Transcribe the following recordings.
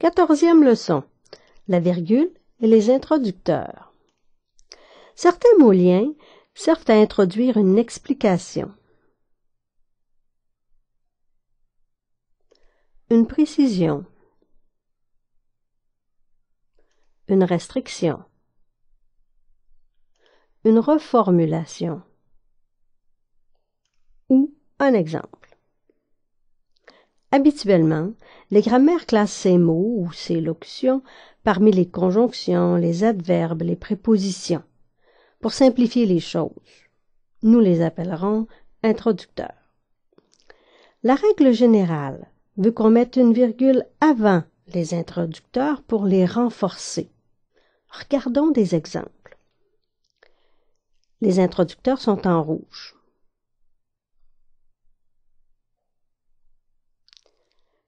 14e leçon. La virgule et les introducteurs. Certains mots liens servent à introduire une explication, une précision, une restriction, une reformulation ou un exemple. Habituellement, les grammaires classent ces mots ou ces locutions parmi les conjonctions, les adverbes, les prépositions. Pour simplifier les choses, nous les appellerons introducteurs. La règle générale veut qu'on mette une virgule avant les introducteurs pour les renforcer. Regardons des exemples. Les introducteurs sont en rouge.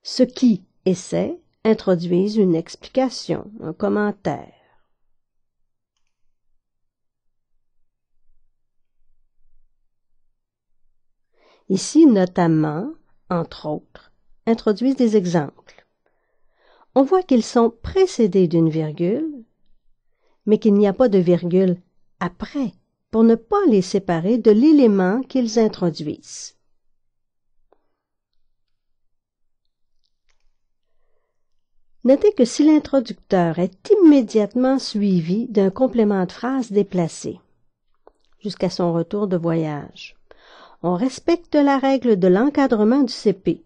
Ce qui et c'est introduisent une explication, un commentaire. Ici, notamment, entre autres, introduisent des exemples. On voit qu'ils sont précédés d'une virgule, mais qu'il n'y a pas de virgule après pour ne pas les séparer de l'élément qu'ils introduisent. Notez que si l'introducteur est immédiatement suivi d'un complément de phrase déplacé, jusqu'à son retour de voyage, on respecte la règle de l'encadrement du CP.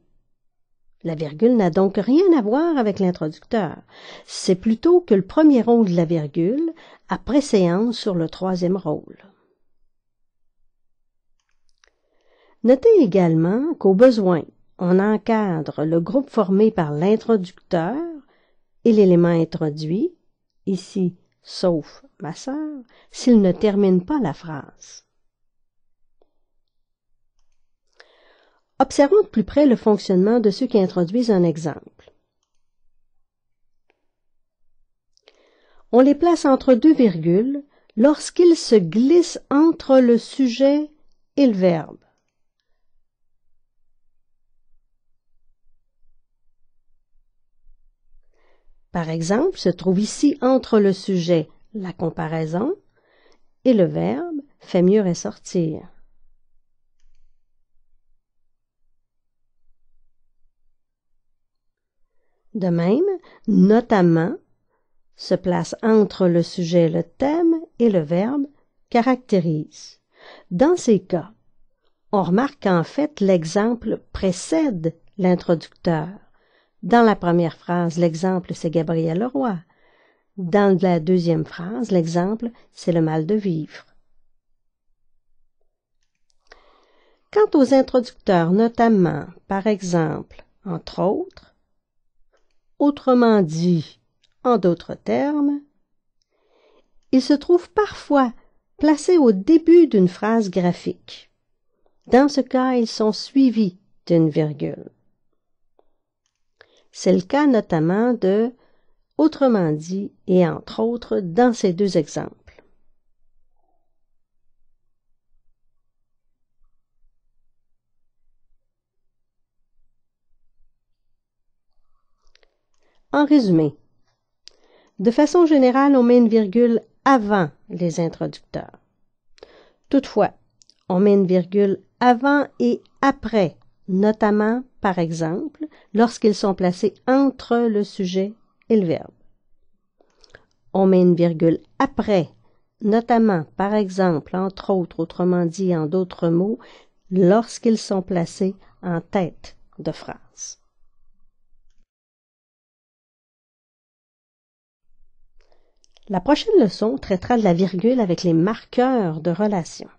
La virgule n'a donc rien à voir avec l'introducteur. C'est plutôt que le premier rôle de la virgule a préséance sur le troisième rôle. Notez également qu'au besoin, on encadre le groupe formé par l'introducteur et l'élément introduit, ici, sauf ma sœur, s'il ne termine pas la phrase. Observons de plus près le fonctionnement de ceux qui introduisent un exemple. On les place entre deux virgules lorsqu'ils se glissent entre le sujet et le verbe. Par exemple, se trouve ici entre le sujet la comparaison et le verbe fait mieux ressortir. De même, notamment se place entre le sujet, le thème et le verbe caractérise. Dans ces cas, on remarque qu'en fait l'exemple précède l'introducteur. Dans la première phrase, l'exemple c'est Gabriel Leroy. Dans la deuxième phrase, l'exemple c'est le mal de vivre. Quant aux introducteurs, notamment, par exemple, entre autres, autrement dit, en d'autres termes, ils se trouvent parfois placés au début d'une phrase graphique. Dans ce cas, ils sont suivis d'une virgule. C'est le cas notamment de « autrement dit » et entre autres dans ces deux exemples. En résumé, de façon générale, on met une virgule avant les introducteurs. Toutefois, on met une virgule avant et après, notamment, par exemple, lorsqu'ils sont placés entre le sujet et le verbe. On met une virgule après, notamment, par exemple, entre autres, autrement dit, en d'autres mots, lorsqu'ils sont placés en tête de phrase. La prochaine leçon traitera de la virgule avec les marqueurs de relation.